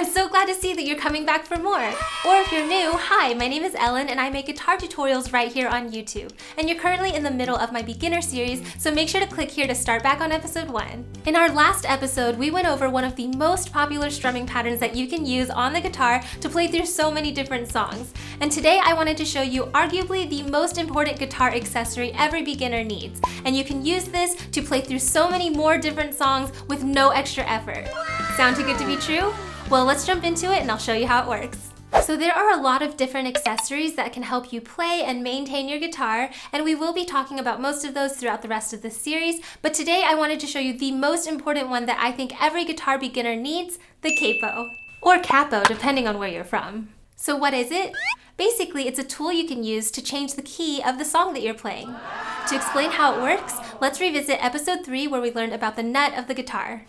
so glad to see that you're coming back for more. Or if you're new, hi, my name is Ellen and I make guitar tutorials right here on YouTube. And you're currently in the middle of my beginner series, so make sure to click here to start back on episode 1. In our last episode, we went over one of the most popular strumming patterns that you can use on the guitar to play through so many different songs. And today I wanted to show you arguably the most important guitar accessory every beginner needs. And you can use this to play through so many more different songs with no extra effort. Sound too good to be true? Well, let's jump into it and I'll show you how it works. So there are a lot of different accessories that can help you play and maintain your guitar, and we will be talking about most of those throughout the rest of this series, but today I wanted to show you the most important one that I think every guitar beginner needs, the capo. Or capo, depending on where you're from. So what is it? Basically, it's a tool you can use to change the key of the song that you're playing. To explain how it works, let's revisit episode 3 where we learned about the nut of the guitar.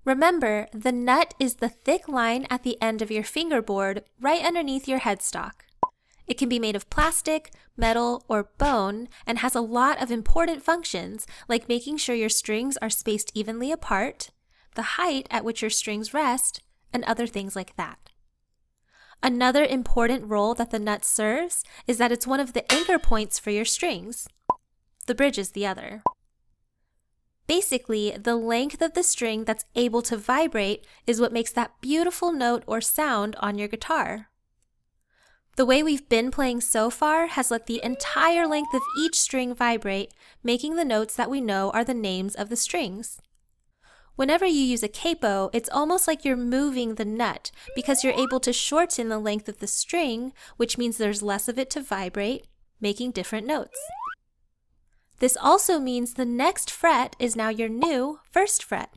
Remember, the nut is the thick line at the end of your fingerboard right underneath your headstock. It can be made of plastic, metal, or bone and has a lot of important functions like making sure your strings are spaced evenly apart, the height at which your strings rest, and other things like that. Another important role that the nut serves is that it's one of the anchor points for your strings. The bridge is the other. Basically, the length of the string that's able to vibrate is what makes that beautiful note or sound on your guitar. The way we've been playing so far has let the entire length of each string vibrate, making the notes that we know are the names of the strings. Whenever you use a capo, it's almost like you're moving the nut because you're able to shorten the length of the string, which means there's less of it to vibrate, making different notes. This also means the next fret is now your new first fret.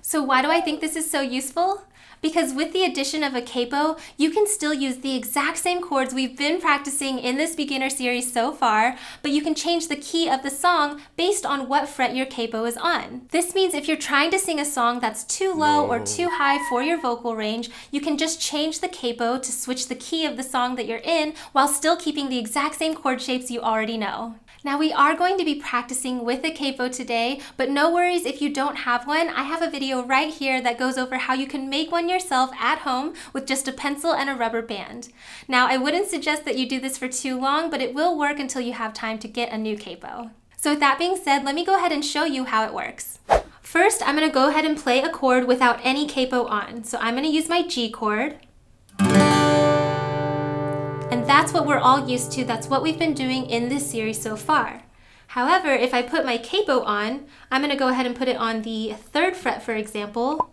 So why do I think this is so useful? Because with the addition of a capo, you can still use the exact same chords we've been practicing in this beginner series so far, but you can change the key of the song based on what fret your capo is on. This means if you're trying to sing a song that's too low or too high for your vocal range, you can just change the capo to switch the key of the song that you're in while still keeping the exact same chord shapes you already know. Now we are going to be practicing with a capo today, but no worries if you don't have one. I have a video right here that goes over how you can make one yourself at home with just a pencil and a rubber band. Now I wouldn't suggest that you do this for too long, but it will work until you have time to get a new capo. So with that being said, let me go ahead and show you how it works. First, I'm going to go ahead and play a chord without any capo on. So I'm going to use my G chord. And that's what we're all used to. That's what we've been doing in this series so far. However, if I put my capo on, I'm going to go ahead and put it on the 3rd fret, for example.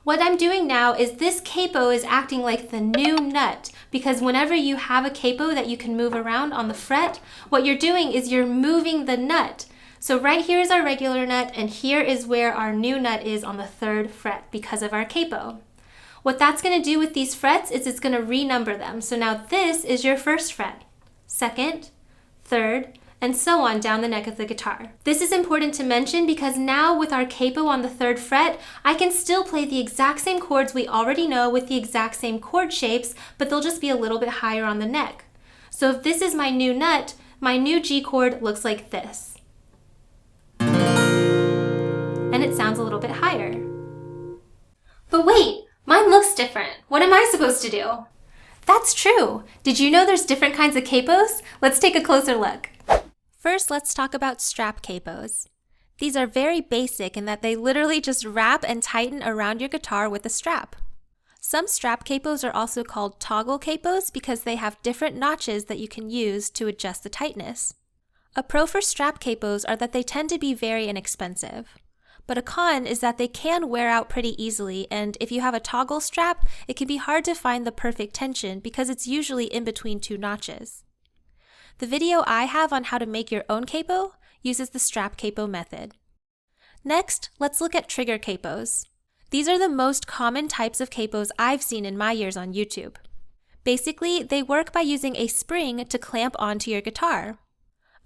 What I'm doing now is this capo is acting like the new nut, because whenever you have a capo that you can move around on the fret, what you're doing is you're moving the nut. So right here is our regular nut, and here is where our new nut is on the 3rd fret because of our capo. What that's going to do with these frets is it's going to renumber them. So now this is your 1st fret, 2nd, 3rd, and so on down the neck of the guitar. This is important to mention because now with our capo on the 3rd fret, I can still play the exact same chords we already know with the exact same chord shapes, but they'll just be a little bit higher on the neck. So if this is my new nut, my new G chord looks like this. And it sounds a little bit higher. But wait, mine looks different. What am I supposed to do? That's true. Did you know there's different kinds of capos? Let's take a closer look. First, let's talk about strap capos. These are very basic in that they literally just wrap and tighten around your guitar with a strap. Some strap capos are also called toggle capos because they have different notches that you can use to adjust the tightness. A pro for strap capos are that they tend to be very inexpensive. But a con is that they can wear out pretty easily, and if you have a toggle strap, it can be hard to find the perfect tension because it's usually in between 2 notches. The video I have on how to make your own capo uses the strap capo method. Next, let's look at trigger capos. These are the most common types of capos I've seen in my years on YouTube. Basically, they work by using a spring to clamp onto your guitar.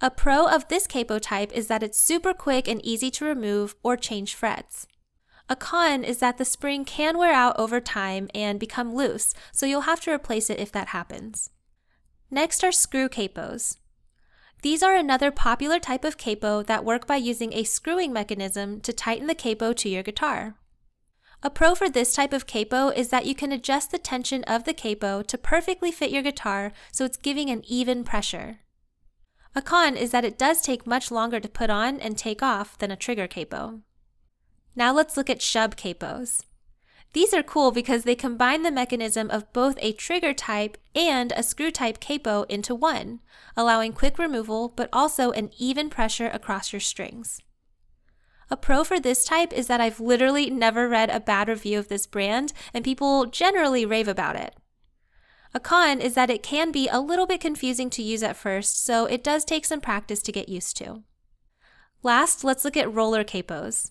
A pro of this capo type is that it's super quick and easy to remove or change frets. A con is that the spring can wear out over time and become loose, so you'll have to replace it if that happens. Next are screw capos. These are another popular type of capo that work by using a screwing mechanism to tighten the capo to your guitar. A pro for this type of capo is that you can adjust the tension of the capo to perfectly fit your guitar so it's giving an even pressure. A con is that it does take much longer to put on and take off than a trigger capo. Now let's look at shub capos. These are cool because they combine the mechanism of both a trigger type and a screw type capo into one, allowing quick removal but also an even pressure across your strings. A pro for this type is that I've literally never read a bad review of this brand, and people generally rave about it. A con is that it can be a little bit confusing to use at first, so it does take some practice to get used to. Last, let's look at roller capos.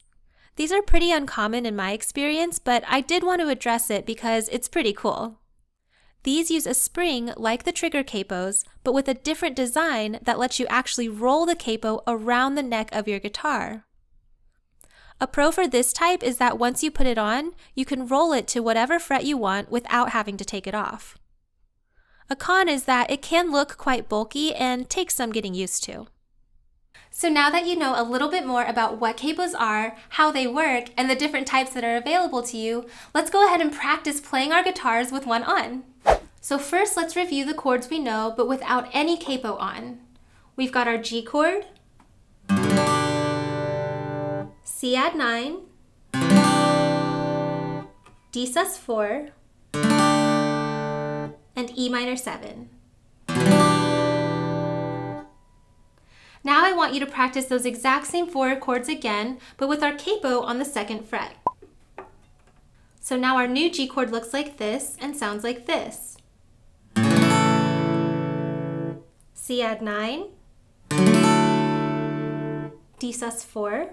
These are pretty uncommon in my experience, but I did want to address it because it's pretty cool. These use a spring like the trigger capos, but with a different design that lets you actually roll the capo around the neck of your guitar. A pro for this type is that once you put it on, you can roll it to whatever fret you want without having to take it off. A con is that it can look quite bulky and take some getting used to. So now that you know a little bit more about what capos are, how they work, and the different types that are available to you, let's go ahead and practice playing our guitars with one on. So first, let's review the chords we know, but without any capo on. We've got our G chord, C add 9, D sus 4, and E minor 7. Now I want you to practice those exact same 4 chords again, but with our capo on the 2nd fret. So now our new G chord looks like this and sounds like this. C add 9, D sus 4,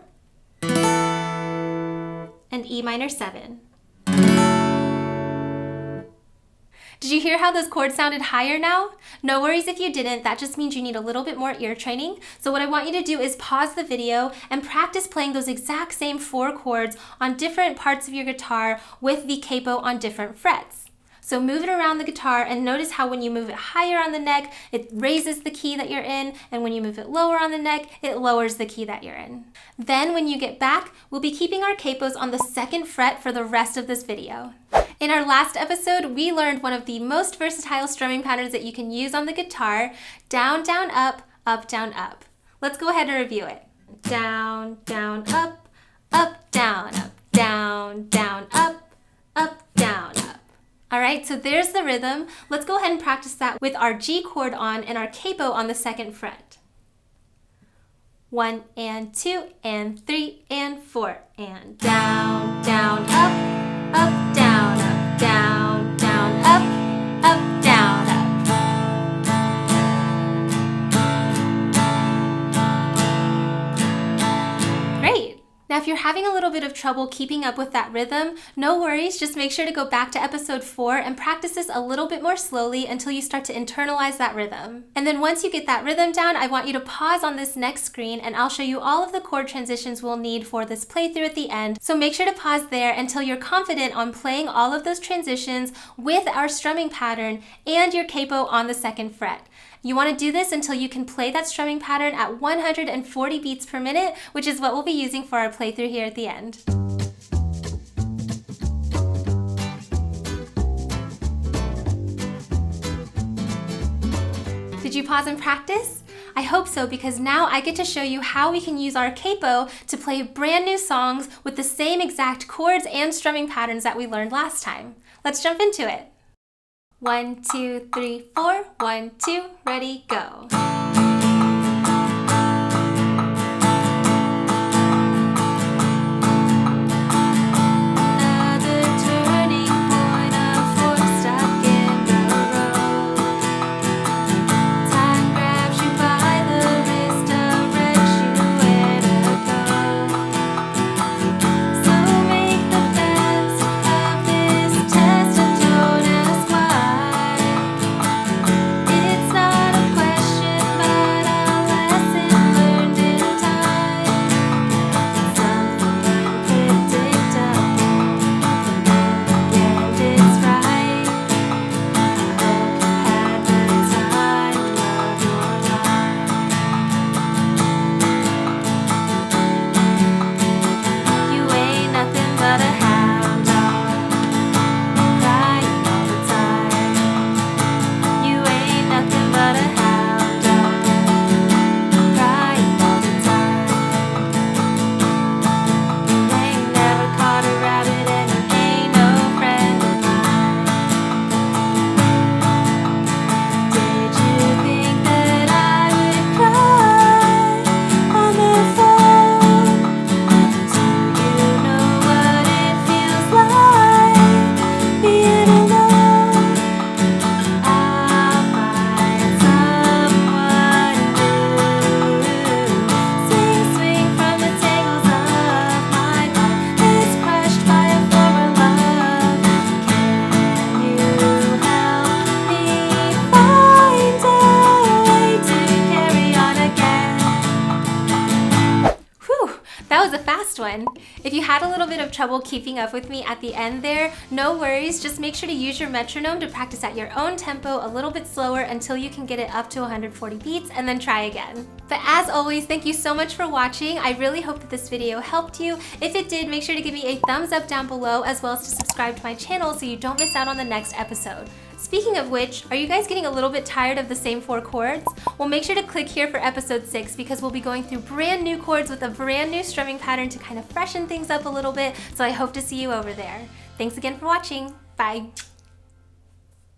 and E minor 7. Did you hear how those chords sounded higher now? No worries if you didn't, that just means you need a little bit more ear training. So what I want you to do is pause the video and practice playing those exact same 4 chords on different parts of your guitar with the capo on different frets. So move it around the guitar and notice how when you move it higher on the neck, it raises the key that you're in, and when you move it lower on the neck, it lowers the key that you're in. Then when you get back, we'll be keeping our capos on the 2nd fret for the rest of this video. In our last episode, we learned one of the most versatile strumming patterns that you can use on the guitar, down, down, up, down, up. Let's go ahead and review it. Down, down, up, down, down, down, up, down, up. All right, so there's the rhythm. Let's go ahead and practice that with our G chord on and our capo on the 2nd fret. 1 and 2 and 3 and 4 and down, down, up, down, down, down, up, down, up. Great. Now if you're having a little bit of trouble keeping up with that rhythm, no worries, just make sure to go back to episode 4 and practice this a little bit more slowly until you start to internalize that rhythm. And then once you get that rhythm down, I want you to pause on this next screen and I'll show you all of the chord transitions we'll need for this playthrough at the end. So make sure to pause there until you're confident on playing all of those transitions with our strumming pattern and your capo on the 2nd fret. You want to do this until you can play that strumming pattern at 140 beats per minute, which is what we'll be using for our playthrough here at the end. Did you pause and practice? I hope so, because now I get to show you how we can use our capo to play brand new songs with the same exact chords and strumming patterns that we learned last time. Let's jump into it. 1, 2, 3, 4. 1, 2, ready, go. It's not a question one. If you had a little bit of trouble keeping up with me at the end there, no worries, just make sure to use your metronome to practice at your own tempo a little bit slower until you can get it up to 140 beats and then try again. But as always, thank you so much for watching. I really hope that this video helped you. If it did, make sure to give me a thumbs up down below as well as to subscribe to my channel so you don't miss out on the next episode. Speaking of which, are you guys getting a little bit tired of the same 4 chords? Well, make sure to click here for episode 6 because we'll be going through brand new chords with a brand new strumming pattern to kind of freshen things up a little bit, so I hope to see you over there. Thanks again for watching. Bye.